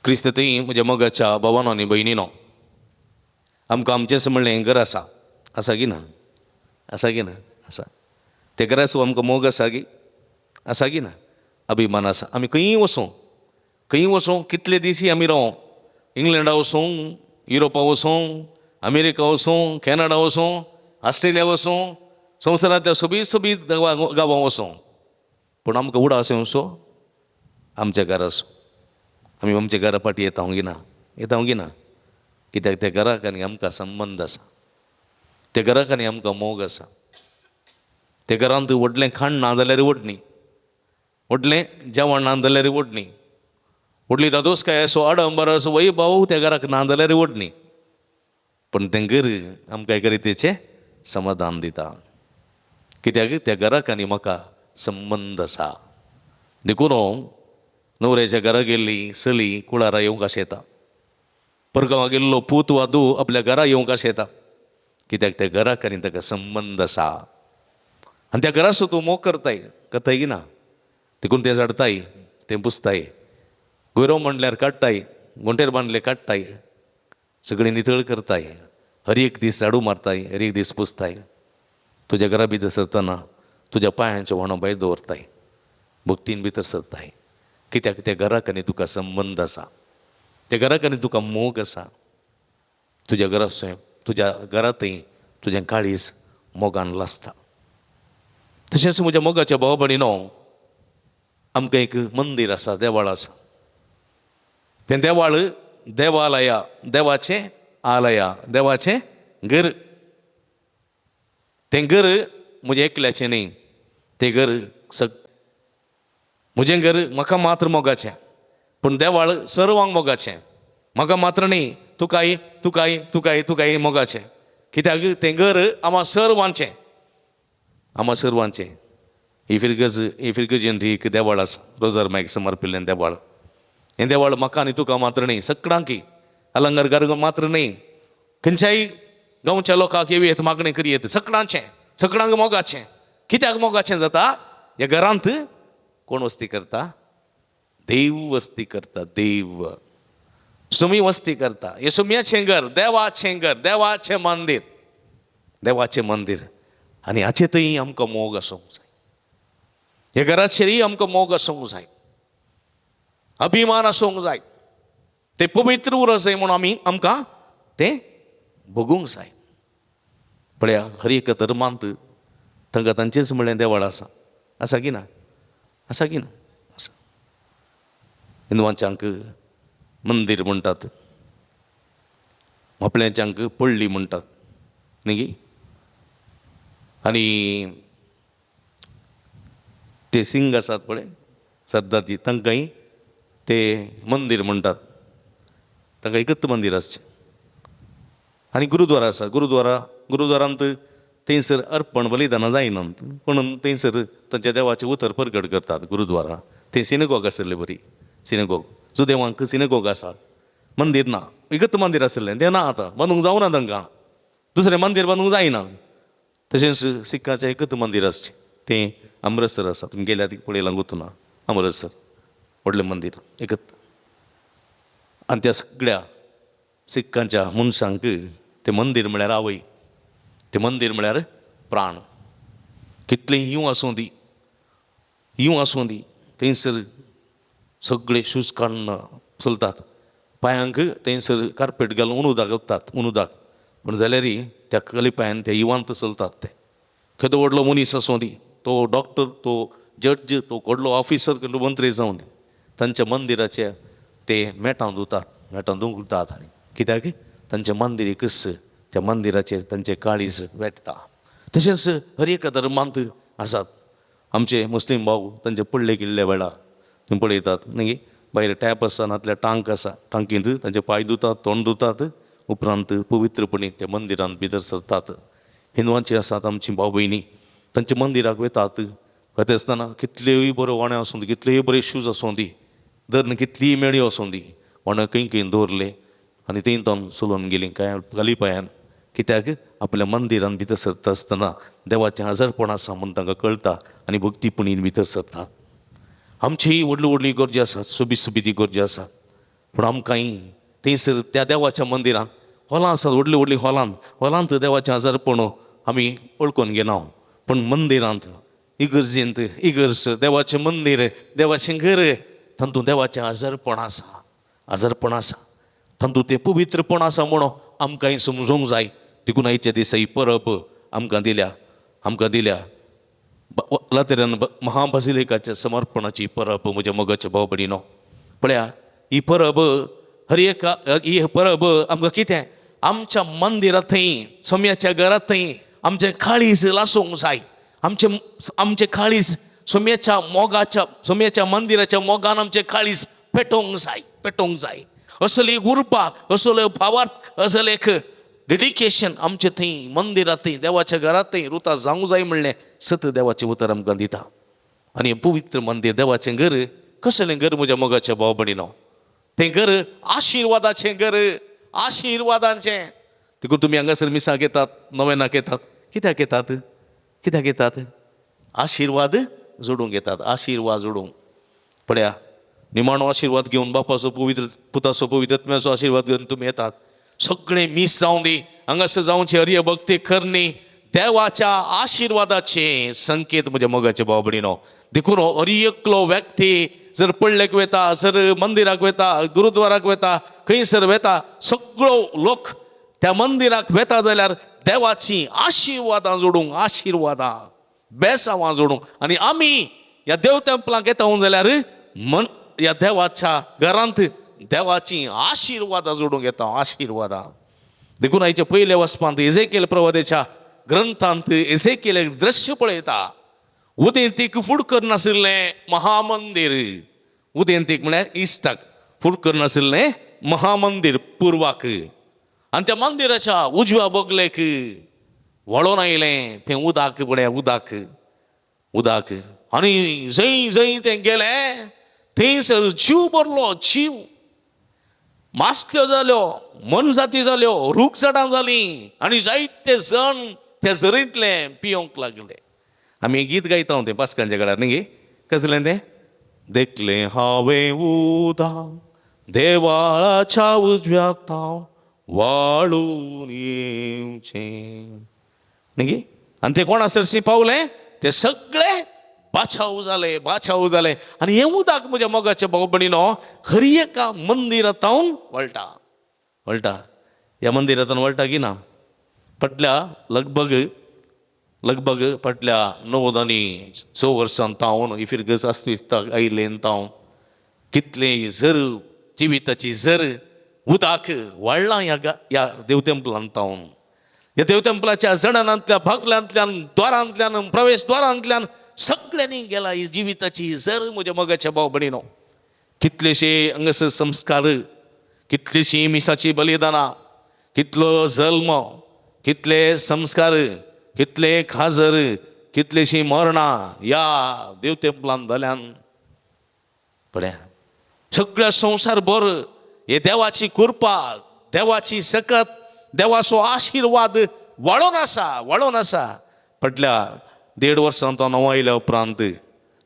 क्रिस्ततय म्हज्या मोगाच्या भावांनो आनी भयणीनो, आमकां आमचेंच म्हणलें घर आसा, आसा की ना? आसा की ना? आसा. ते घराचो आमकां मोग आसा की? आसा की ना? अभिमान आसा. आमी खंयी वचूं, कितले दिसी आमी रावूं, इंग्लंडा वचूं, युरोपा वचूं, अमेरिका वचूं, कॅनडा वचूं, ऑस्ट्रेलिया वचूं, संवसारांतल्या सोबीत गांवां वचूं, पूण आमकां उडास येवचो आमच्या घराचो. आमी आमच्या घरा फाटी येता गी ना? कित्याक त्या घराक आनी आमकां संबंद आसा, त्या घराक आनी आमकां मोग आसा. त्या घरांत व्हडलें खाण ना जाल्यार वडणी, व्हडलें जेवण ना जाल्यार वडणी, व्हडली दादोसकाय असो आडंबर असो वैभव त्या घराक ना जाल्यार वडणी, पण तें घर आमकां एका रितीचें समाधान दिता. कित्याक त्या घराक आनी म्हाका संबंद आसा. देखून न्हवऱ्याच्या घरा गेल्ली चली कुळारा येवंक आशेता, परगांवा गेल्लो पूत वा धूव आपल्या घरा येवंक आशेता, कित्याक त्या घराक आनी ताका संबंद आसा. आनी त्या घराचो तूं मोग करताय की ना? देखून ते झाडताय, ते पुसताय, गोयरो म्हणल्यार काडटाय, गुंटेर बांदले काडटाय, सगळी नितळ करताय, हर एक दीस झाडू मारताय, हर एक दीस पुसताय. तुज्या घरा भितर सरतना तुज्या पांयांचें व्हाणो भायर दवरताय, भक्तीन भितर सरताय, कित्याक त्या घराक आनी तुका संबंद आसा, त्या घराक आनी तुका मोग आसा. तुज्या घरांतय तुजें काळीज मोगान लासता. तशेंच म्हज्या मोगाच्या भावा भयणीनो, आमकां एक मंदीर आसा, देवाळ आसा. तें देवाळ देवालया, देवाचें आलया, देवाचें घर. तें घर म्हजें एकल्याचें न्ही, तें घर म्हजें घर म्हाका मात्र मोगाचें, पूण देवाळ सर्वांक मोगाचें. म्हाका मात्र न्ही, तुकाय मोगाचें. कित्याक तें घर आम्हा सर्वांचें. इफिर्गजेन एक देवाळ आसा, रोजर मायक समर्पिल्लें देवाळ. हें देवाळ म्हाका आनी तुका मात्र न्ही, सगळ्यांक अलंगार मात्र न्ही, खंयच्याय गांवच्या लोकांक येवयेत, मागणें करियेत, सगळ्यांक मोगाचें. कित्याक मोगाचें जाता? ह्या घरांत कोण वस्ती करता? देव वस्ती करता. देव सुमी वस्ती करता. हे सुमयाचें घर, देवाचें मंदीर. आनी हाचे थंय आमकां मोग आसूंक जाय. ह्या घराचेरय आमकां मोग आसूंक जाय, अभिमान आसूंक जाय. ते पवित्र उरस जाय म्हणून आमकां तें भोगूंक जाय. पळया, हर एक धर्मांत तांकां तांचेच म्हणलें देवाळ आसा. आसा की ना? आसा. हिंदुवांच्यांक मंदीर म्हणटात, आपल्याच्यांक पळ्ळी म्हणटात न्ही. आनी ते सिंग आसात पळय सरदारजी, तांकांय ते मंदीर म्हणटात. तांकां एकच मंदीर आसचें. आनी गुरुद्वारा आसा. गुरुद्वारांत थंयसर अर्पण बलिदानां जायनात, पूण थंयसर तांच्या देवाचें उतर परगट करतात. गुरुद्वारा थंय सिनेगॉग आसले, बरी सिनेगॉग. जुदेवांक सिनेगॉग आसात, मंदीर ना. एकच मंदीर आसलें, तें ना आतां, बांदूंक जावना तांकां. दुसरें मंदीर बांदूंक जायना. तशेंच सिखाचें एकच मंदीर आसचें, तें अमृतसर आसा. तुमी गेल्यार पळयलां गुतूना, अमृतसर व्हडलें मंदीर एकच. आनी त्या सगळ्या सिखांच्या मनशांक तें मंदीर म्हळ्यार आवय, तें मंदीर म्हळ्यार प्राण. कितलें यूं आसूं दी, थंयसर सगळे शूज काडून चलतात. पांयांक थंयसर कार्पेट घालून उदक वतात, पूण जाल्यारय त्या खाली पांयान त्या युवांत चलतात. ते केदो व्हडलो मनीस आसूं दी, तो डॉक्टर, तो जज, तो व्हडलो ऑफिसर, केदो मंत्री जावन दी, तांच्या मंदिराचे ते मेटां धुतात. कित्याक तांचें मंदीर एकच, त्या मंदिराचेर तांचें काळीज वेटता. तशेंच हर एक धर्मांत आसात. आमचे मुस्लीम भाव तांचे पडले गेल्ल्या वेळार तुमी पळयतात न्ही, भायर टॅप आसा, नातल्या टांक आसा, टांकींत तांचे पांय धुतात, तोंड धुतात, उपरांत पवित्रपणी त्या मंदिरांत भितर सरतात. हिंदुवांची आसात आमची भाव भयणी, तांच्या मंदिराक वतात. वता आसतना कितल्योय बऱ्यो वाण्यो आसूं दी, कितलेय बरे शूज आसूं दी, धरण कितलीय मेळ्यो आसूं दी, वाण्यो खंय दवरले आनी थंय चलोवन गेलीं काय खाली पांयान. कित्याक आपल्या मंदिरान भितर सरता आसतना देवाचें हजरपण आसा म्हूण तांकां कळटा आनी भक्तीपणीन भितर सरतात. आमचीय व्हडली गरजी आसात, सोबीत इगोर्जी आसात. पूण आमकांय थंयसर त्या देवाच्या मंदिरांत हॉलां आसात, व्हडलीं व्हडलीं हॉलांत देवाचें आजारपण आमी वळखून घेना. पूण मंदिरांत, इगर्जेंत, इगर्ज देवाचें मंदीर, देवाचें घर, तातूंत देवाचें आजारपण आसा, तातूंत तें पवित्रपण आसा म्हणून आमकांय समजूंक जाय. देखून आयच्या दिसा ही परब आमकां दिल्या लातेरान महाबाजिलिकाच्या समर्पणाची परब. म्हज्या मोगाच्या भाव भयणीनो, पळया ही परब ही परब आमकां कितें, आमच्या मंदिरांतय, सोम्याच्या घरांतय आमचें काळीज लासूंक जाय. आमचें काळीज सोम्याच्या मंदिराच्या मोगान आमचें काळीज पेटोवंक जाय. असले एक उर्बा, असलो भावार्थ, असलें एक डेडिकेशन आमचे थंय मंदिरांतय, देवाच्या घरांतय रुता जावंक जाय म्हणलें सत देवाचें उतर आमकां दिता. आनी पवित्र मंदिर, देवाचें घर, कसलें घर म्हज्या मोगाच्या भाव भयणीनो, तें घर आशिर्वादाचें घर, आशिर्वादाचें. देखून तुमी हांगासर मिसाक येतात, नोवेनाक येतात, कित्याक येतात? आशिर्वाद जोडूंक येतात, आशिर्वाद जोडूंक. पळया, निमाणो आशिर्वाद घेवन, बापाचो पवित्र, पुताचो पवित्र आत्म्याचो आशिर्वाद घेवन तुमी येतात. सगळें मिस जावं दी, हांगासर जावचे हरिय भक्ती करणी देवाच्या आशिर्वादाचे संकेत म्हज्या मोगाच्या भाव भयणीनो. देखून हर एकलो व्यक्ती जर पडलेक वेता, जर मंदिराक वेता, गुरुद्वाराक वेता, खंयसर वेता, सगळो लोक त्या मंदिराक वेता जाल्यार देवाची आशिर्वादां जोडूंक, आशिर्वादां बेसांवां जोडूंक. आनी आमी ह्या देव तेंपलांक येता जाल्यार ह्या देवाच्या घरांत देवाची आशिर्वादां जोडूंक येता, आशिर्वादां. देखून आयच्या पयल्या वचपांत एझेकियेल प्रवादेच्या ग्रंथांत एझेकियेल दृश्य पळयता. उदेंतीक फूड करनाशिल्लें महामंदीर, उदेंतीक म्हळ्यार इस्टाक फूड करनाशिल्लें महामंदीर पुर्वाक, आनी त्या मंदिराच्या उजव्या बगलेक वळोन आयलें तें उदक. पळया उदक. आनी जंय तें गेलें थंयसर जीव भरलो, जीव. मास्क्यो जाल्यो, मनजाती जाल्यो, रूख झाडां जालीं, आनी जायते जण त्या झरींतले पियोंक लागले. आमी गीत गायता तें पास्कांच्या काळार न्ही, कसलें तें, देखलें हांवें उदक देवाळाच्या उजव्या ताव वाळून येवचें न्ही. आनी ते कोणासरशी पावलें, ते सगळे बाछाव जाले. आनी हें उदक म्हज्या मोगाच्या भाव भयणीनो हर एका मंदिरांतावन वळटा. ह्या मंदिरांतून वळटा की ना, फाटल्या लगभग फाटल्या 9 आनी 6 वर्सां तावन इफिर्गस आस्तित्वाक आयिल्लें तावन कितलें जर जिविताची जर उदक वाडलां ह्या देव तेंपलांत तावन. ह्या देव तेंपलाच्या जणांतल्या भागल्यांतल्यान, द्वारांतल्यान, प्रवेश द्वारांतल्यान सगळ्यांनी गेला ही जिविताची जर म्हज्या मोगाच्या भाव भयणीनो. कितलेशे हांगासर संस्कार, कितलीशीं मिसाची बलिदानां, कितलो जल्म, कितले संस्कार, कितले खाजर, कितलीशीं मरणां ह्या देव तेंपलांत जाल्यान. पळया, सगळ्या संवसारभर हे देवाची कृपा, देवाची सकत, देवाचो आशिर्वाद वाळून आसा. फाटल्या 1.5 वर्सां तो नवो आयल्या उपरांत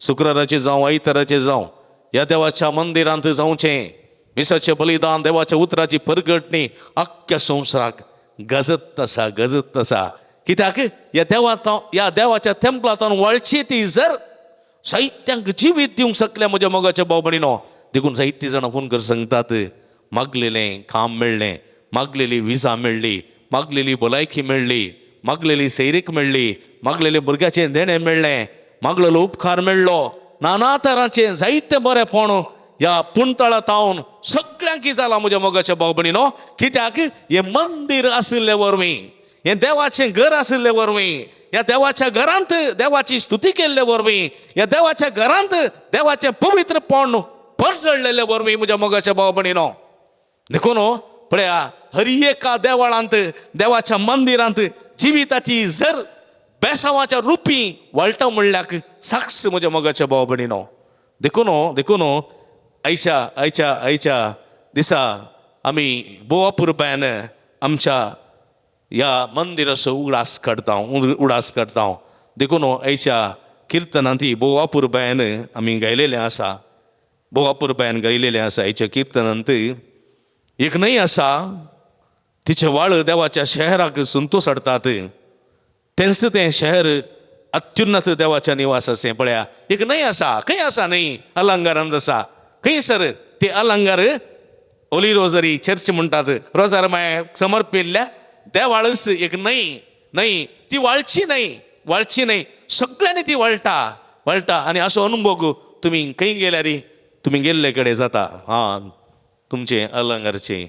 शुक्राराचें जावं, आयताराचें जावं, ह्या देवाच्या मंदिरांत जावचें, मिसाचें बलिदान, देवाच्या उतराची परगटणी आख्ख्या संवसाराक गजत आसा. कित्याक ह्या देवाच्या तेंपलांतून वळची ती जर साहित्यांक जिवीत दिवंक शकल्या म्हज्या मोगाच्या भाव भयणीनो. देखून जायतीं जाणां फोन करून सांगतात, मागलेलें काम मेळ्ळें, मागलेली विजा मेळ्ळी, मागलेली भलायकी मेळ्ळी, मागलेली सैरीक मेळ्ळी, मागलेलें भुरग्याचें देणें मेळ्ळें, मागलेलो उपकार मेळ्ळो. नाना तरांचें जायतें बरेंपण ह्या पुणतळा तावन सगळ्यांक जालां म्हज्या मोगाच्या भाव भयणीनो. कित्याक हें मंदीर आशिल्ले वरवीं, हें देवाचें घर आशिल्ले वरवीं, ह्या देवाच्या घरांत देवाची स्तुती केल्ले वरवीं, ह्या देवाच्या घरांत देवाचें पवित्रपण परजळलेले वरवीं म्हज्या मोगाच्या भाव भयणीनो. देखून पळया, हर एका देवळांत, देवाच्या मंदिरांत जिविताची जर बेसांवाच्या रुपी वळटा म्हणल्याक साक्ष म्हज्या मोगाच्या भाव भयणीनो. देखून आयच्या दिसा आमी बोवा पुरबायन आमच्या ह्या मंदिराचो उडास काडटा. देखून आयच्या किर्तनांत बोवा पुरबायन आमी गायलेलें आसा. भोवापूर पायान गायलेलें आसा हेच्या किर्तनांत एक न्हंय आसा तिचे व्हाळ देवाच्या शहराक संतोश हाडतात तेंच तें शहर अत्युन्नत देवाच्या निवास अशें पळया एक न्हंय आसा खंय आसा न्हंय अलंगारांत आसा खंय सर ते अलंगार ओली रोजरी चर्च म्हणटात रोजार मायाक समर्पिल्ल्या देवाळच एक न्हंय ती व्हाळची न्हंय सगळ्यांनी ती वळटा आनी असो अनुभव तुमी खंय गेल्यार तुमी गेल्ले कडेन जाता हां तुमचे अलंगारचे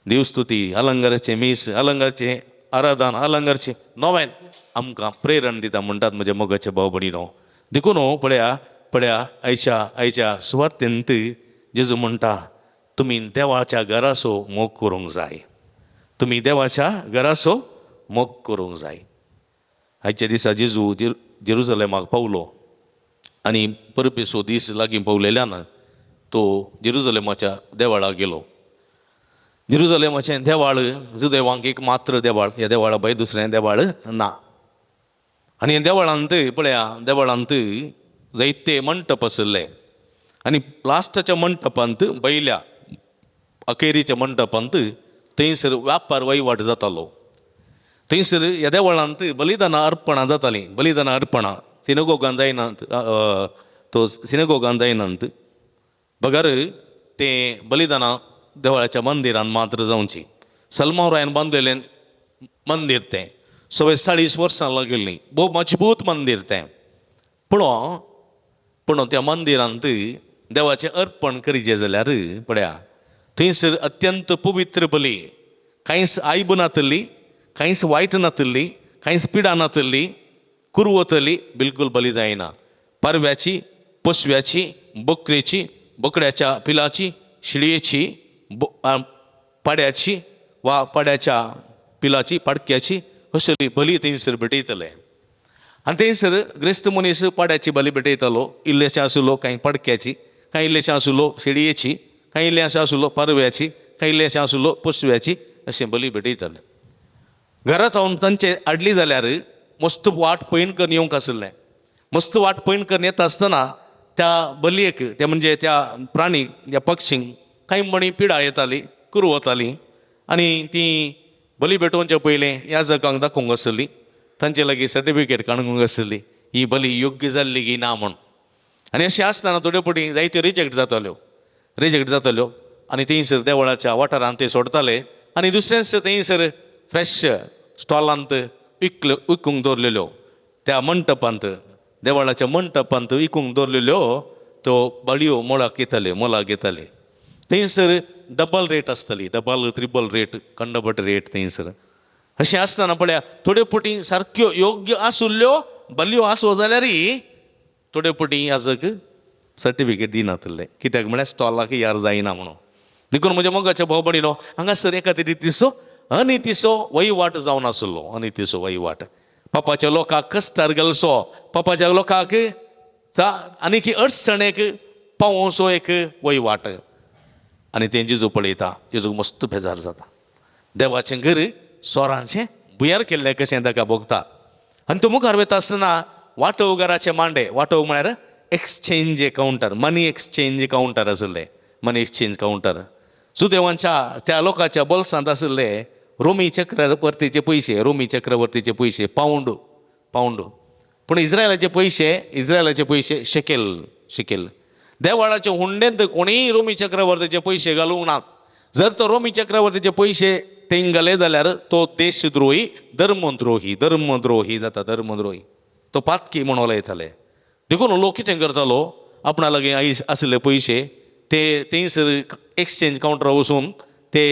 देवस्तुती अलंगारचे मीस अलंगारचे आराधन अलंगारचे नोवेन आमकां प्रेरण दिता म्हणटात म्हज्या मोगाचे भाव भयणीनो देखून पळया आयच्या सुवातेंत जेजू म्हणटा तुमी देवाच्या घरासो मोग करूंक जाय तुमी देवाच्या घरासो मोग करूंक जाय आयच्या दिसा जेजू जेरुसलेमाक पावलो आनी परबेसो दीस लागीं पावलेल्यान तो जेरुसलेमाच्या देवाळाक गेलो जेरुसलेमाचें देवाळ जुदेवांक एक मात्र देवाळ ह्या देवाळा भायर दुसरें देवाळ ना आनी देवाळांत जायते मंटप आसले आनी लास्टाच्या मंटपांत बैल्या अखेरीच्या मंटपांत थंयसर व्यापार वहिवाट जातालो थंयसर ह्या देवळांत बलिदानां अर्पणां जातालीं बलिदानां अर्पणां सिनगोगान जायनात बगर तें बलिदानां देवळाच्या मंदिरान मात्र जावची सलमारायन बांदलेलें मंदीर तें 40 वर्सां लागिल्लीं भोव मजबूत मंदीर तें पूण त्या मंदिरांत देवाचें अर्पण करीचें जाल्यार पळया थंयसर अत्यंत पवित्र बली कांयच आयब नातली कांयच वायट नातली कांयच पिडा नातली कुरवतली बिलकुल बली जायना पारव्याची पशव्याची बकरेची बोकड्याच्या पिलाची शिळयेची पाड्याची वा पाड्याच्या पिलाची पाडक्याची अशी बली थंयसर भेटयतले आनी थंयसर ग्रेस्त मनीस पाड्याची बली भेटयतालो इल्लेशें आसलो कांय पाडक्याची कांय इल्लेशें आसलो शिळयेची कांय इल्लेशें आसलो पारव्याची कांय इल्लेशें आसलो पशव्याची अशें बली भेटयताले घरांत हांव तांचे हाडली जाल्यार मस्त वाट पयन करून येवंक आसलें मस्त वाट पयन करून येता आसतना त्या बलयेक त्या म्हणजे त्या प्राणीक त्या पक्षींक कांय मणी पिडा येताली कुरवताली आनी ती बली भेटोवचे पयलें याजकांक दाखोवंक आसली तांचे लागीं सर्टिफिकेट काडूंक आसली ही बली योग्य जाल्ली की ना म्हण आनी अशें आसतना थोड्यो फावटी जायत्यो रिजेक्ट जाताल्यो आनी थंयसर देवळाच्या वाठारांत ते सोडताले आनी दुसरेंच थंयसर फ्रेश स्टॉलांत विकूंक दवरलेल्यो त्या मंटपांत देवळाच्या मंटपांत विकूंक दवरलेल्यो त्यो बळयो मोलाक येताले थंयसर डबल रेट आसताली डबल ट्रिपल रेट कंडबट रेट थंयसर अशें आसतना पळया थोड्यो फावटी सारक्यो योग्य आसुल्ल्यो बलयो आसो जाल्यारय थोड्यो फावटी याजक सर्टिफिकेट दिनातले कित्याक म्हळ्यार स्टॉलाक यार जायना म्हणून देखून म्हज्या मोगाच्या भाव भयणीनो हांगासर एका तरी अनितीचो वहिवाट जावन आसलो अनितीचो वहिवाट पापाच्या लोकांक कस्तार घालचो पापाच्या लोकांक आनीक अडचणेक पावोवचो एक वहिवाट आनी तें जेजू पळयता जेजूक मस्त बेजार जाता देवाचें घर सोरांचें बुयार केल्लें कशें ताका भोगता आनी तो मुखार वयता आसतना वांटोवकाराचे मांडे वांटोवक म्हळ्यार एक्सचेंज कावंटर मनी एक्सचेंज कावंटर आसले मनी एक्सचेंज कावंटर सुदेवांच्या त्या लोकांच्या बोल्सांत आसले रोमी चक्रवर्तीचे पयशे पावंड पूण इस्रायलाचे पयशे शेकेल देवाळाच्या हुंडेंत कोणीय रोमी चक्रवर्तीचे पयशे घालूंक नात जर तो रोमी चक्रवर्तीचे पयशे तें घाले जाल्यार तो देशद्रोही धर्मद्रोही जाता धर्मद्रोही तो पातकी म्हणून उलयताले देखून लोक कितें करतालो आपणा लागीं आसले पयशे ते थंयसर एक्सचेंज कावंटरार वचून ते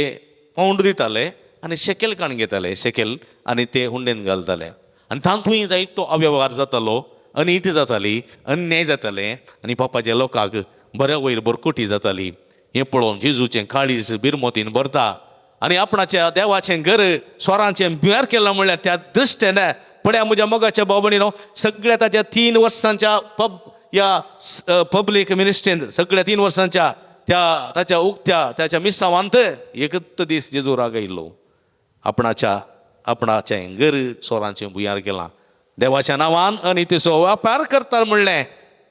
पावंड दिताले आनी शेकेल काण घेताले शेकेल आनी ते हुंडेन घालताले आनी तातूंय जायतो अव्यवहार जातालो अनिती जाताली अन्याय जाताले आनी पापाच्या लोकांक बऱ्या वयर बरकोटी जाताली हें पळोवन जेजूचें काळीज बिरमोतीन भरता आनी आपणाच्या देवाचें घर स्वरांचें बुयार केलां म्हणल्यार त्या दृश्टेन पळया म्हज्या मोगाच्या भाव भयणीनो सगळ्या ताच्या 3 वर्सांच्या पब्लीक मिनिस्ट्रींत सगळ्या 3 वर्सांच्या ताच्या उक्त्या त्याच्या मिसावांत एकच दीस जेजू राग आयिल्लो आपणाचें घर सोरांचें बुयार केलां देवाच्या नांवान आनी तेचो व्यापार करता म्हणलें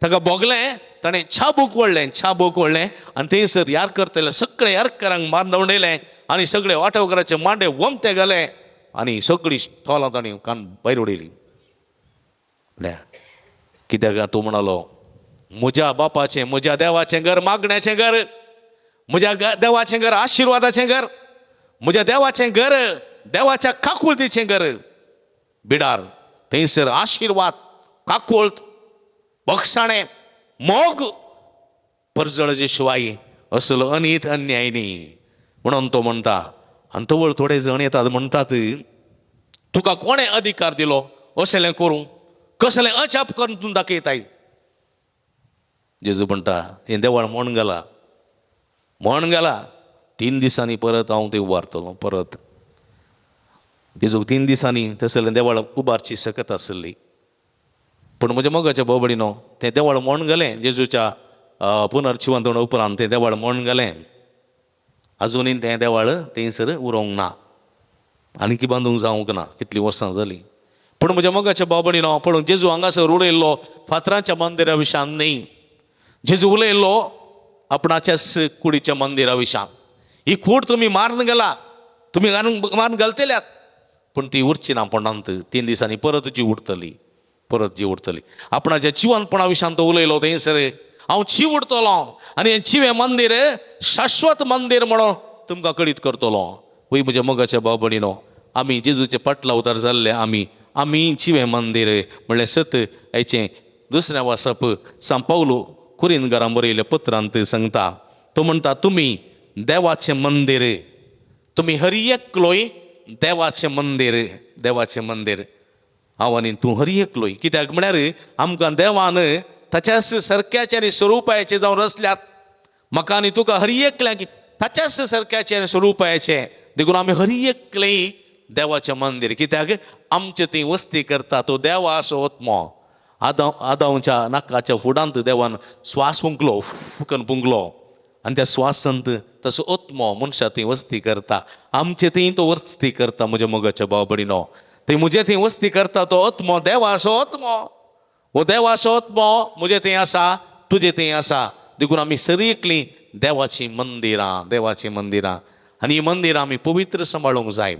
ताका भोगलें ताणें छाबूक व्हडलें आनी थंयसर यार करतले सगळे यारकारांक बांदून उडयलें आनी सगळे वांटेवकाराचे मांडे वमते घाले आनी सगळीं स्टॉलां ताणीं कान भायर उडयलीं. कित्याक तूं म्हणलो म्हज्या बापाचें म्हज्या देवाचें घर मागण्याचें घर, म्हज्या देवाचें घर आशिर्वादाचें घर, म्हज्या देवाचें घर देवाच्या काकुळतीचें घर. बिडार थंयसर आशिर्वाद, काकुळत, बक्षाणें, मोग, परजळजे शिवाय असलो अनित अन्याय न्ही म्हणून तो म्हणटा. आनी तवळ थोडे जण येतात म्हणटात तुका कोणें अधिकार दिलो असलें करूं, कसलें अजाप करून तूं दाखयताय. जेजू म्हणटा हें देवाळ म्हण गेला 3 दिसांनी परत हांव तें उबारतलो. परत जेजूक 3 दिसांनी तसलें देवाळ उबारची सकत आसली. पूण म्हज्या मोगाच्या बाबडीनो तें देवाळ म्हण गेलें जेजूच्या पुनर्जिवंतपणा उपरांत तें देवाळ म्हण गेलें. आजुनूय तें देवाळ थंयसर उरोंक ना, आनीक बांदूंक जावंक ना, कितलीं वर्सां जालीं. पूण म्हज्या मोगाच्या बाबडीनो पूण जेजू हांगासर उडयल्लो फातरांच्या मंदिरा विशान न्ही, जेजू उलयल्लो आपणाच्याच कुडीच्या मंदिरा विशान. ही कूड तुमी मारून गेला, तुमी मारून घालतल्यात, पूण ती उरची ना पडंत 3 दिसांनी परत जी उरतली. आपणाच्या जिवंतपणा विशान तो उलयलो थंयसर हांव जीव उरतलो आनी हें जिवें मंदीर शाश्वत मंदीर म्हणून तुमकां कळीत करतलो. वय म्हज्या मोगाच्या बाबडीनो आमी जेजूचे पटला उतार जाल्ले आमी जिवें मंदीर म्हणल्यार सत हेचें दुसरें वाचप सांत पौलो कुरिंदकारांक बरयल्ल्या पत्रांत सांगता. तो म्हणटा तुमी देवाचें मंदीर, तुमी हर एकलोय देवाचें मंदीर. हांव आनी तूं हर एकलोय. कित्याक म्हळ्यार आमकां देवान ताच्याच सारक्याचे आनी स्वरुपाचे जावन रचल्यात. म्हाका आनी तुका हर एकल्यांक ताच्याच सारक्याचे आनी स्वरुपाचे देखून आमी हर एकलेय देवाचें मंदीर. कित्याक आमचे थंय वस्ती करता तो देवा असो आत्मो. आदांच्या नाकाच्या फुडांत देवान स्वास पुंकलो आनी त्या स्वासांत तसो आत्मो मनशा थंय वस्ती करता. आमचे थंय तो वस्ती करता. म्हज्या मोगाच्या बाबडीनो थंय म्हजे थंय वस्ती करता तो आत्मो देवा असो आत्मो. हो देवा असो आत्मो म्हजे थंय आसा, तुजे थंय आसा. देखून आमी सगळीं देवाची मंदिरां आनी ही मंदिरां आमी पवित्र सांबाळूंक जाय,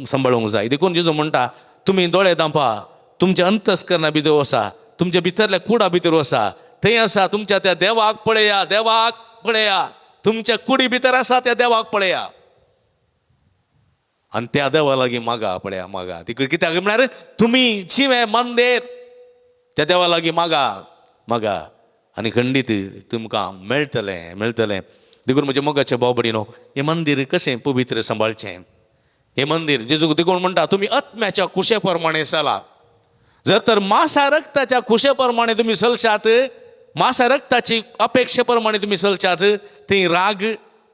सांबाळूंक जाय. देखून जेजू म्हणटा तुमी दोळे धांपा, तुमच्या अंतस्करणा भितर वसा, तुमच्या भितरल्या कुडा भितर वसा, थंय आसा तुमच्या त्या देवाक पळया, तुमच्या कुडी भितर आसा त्या देवाक पळया आनी त्या देवा लागीं मागा. देखून कित्याक म्हळ्यार तुमी जिवें मंदीर त्या देवा लागीं मागा आनी खंडीत तुमकां मेळटलें. देखून म्हज्या मोगाच्या बाबडीनो हें मंदीर कशें पवित्र सांबाळचें. हें मंदीर जेजू देखून म्हणटा तुमी आत्म्याच्या कुशे प्रमाणे चला. जर तर मासा रक्ताच्या कुशे प्रमाणे तुमी चलशात, मासा रक्ताची अपेक्षे प्रमाणे तुमी चलशात, थंय राग,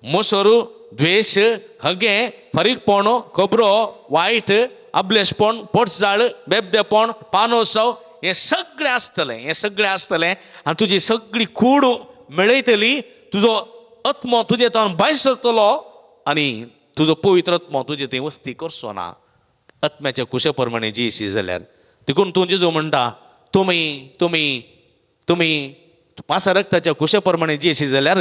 मोसोर, द्वेश, हगे, फरीकपण, खबरो, वायट, अभ्लेशपण, पोटजाळ, बेबदेपण, पानोत्सव हें सगळें आसतलें आनी तुजी सगळी कूड मेळयतली. तुजो आत्मो तुजे तावन भायर सरतलो आनी तुजो पवित्र आत्मो तुजे थंय वस्ती करचो ना. आत्म्याच्या कुशे प्रमाणे जीशी जाल्यार देखून तूं जेजू म्हणटा तुमी मासा रक्ताच्या कुशे प्रमाणे जीशी जाल्यार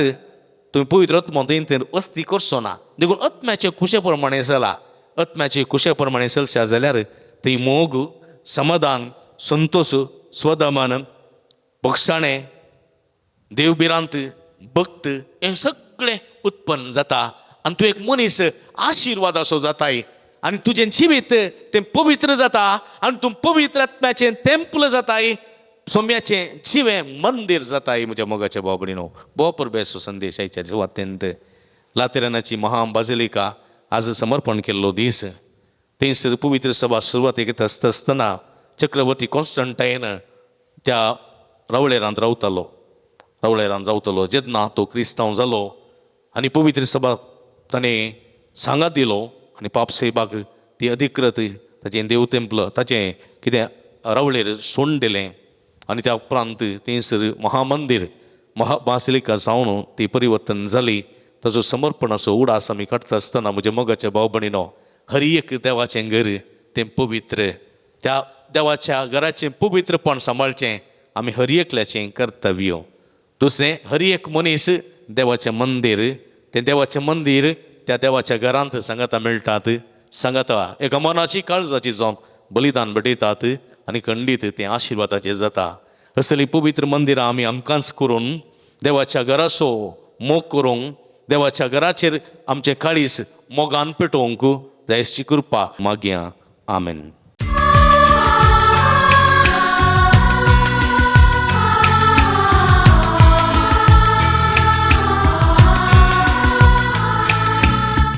तुमी पवित्र आत्मो थंय वस्ती करचो ना. देखून आत्म्याच्या कुशे प्रमाणे चला. आत्म्याचे कुशे प्रमाणे चलशा जाल्यार थंय मोग, समाधान, संतोष, स्वदमान, बक्षाणें, देवबिरांत, भक्त हें सगळें उत्पन्न जाता आनी तूं एक मनीस आशिर्वाद असो जाताय आनी तुजें जिवीत तें पवित्र जाता आनी तूं पवित्र आत्म्याचें टेंपल जाताय, सोम्याचें जिवें मंदीर जाताय. म्हज्या मोगाच्या बाबडीनो बोपर बेसो संदेश आयच्या सुवातेंत लातेरानाची महान बाजिलिका आज समर्पण केल्लो दीस. थंयसर पवित्र सभा सुरवातेक आसतना चक्रवर्ती कॉन्स्टंटायन त्या रावळेरांत रावतलो जेन्ना तो क्रिस्तांव जालो आनी पवित्र सभा ताणें सांगात दिलो आनी पापसेबाक ती अधिकृत ताचें देव टेंपल ताचें कितें रावळेर सोडून दिलें आनी त्या उपरांत थंयसर महामंदीर बासिलिका जावन ती परिवर्तन जाली. ताचो समर्पण असो उडास आमी काडटा आसतना म्हज्या मोगाच्या भाव भयणीनो हर एक देवाचें घर तें पवित्र, त्या देवाच्या घराचें पवित्रपण सांबाळचें आमी हर एकल्याचें कर्तव्य. दुसरें, हर एक मनीस देवाचें मंदीर, तें देवाचें मंदीर त्या देवाच्या घरांत सांगाता मेळटात, सांगाता एका मनाची काळजाची जावन बलिदान भेटयतात आनी खंडीत तें आशिर्वादाचें जाता. असली पवित्र मंदिरां आमी आमकांच करून देवाच्या घराचो मोग करूंक, देवाच्या घराचेर आमचें काळीस मोगान पेटोवंक जायची कृपा मागया. आमेन.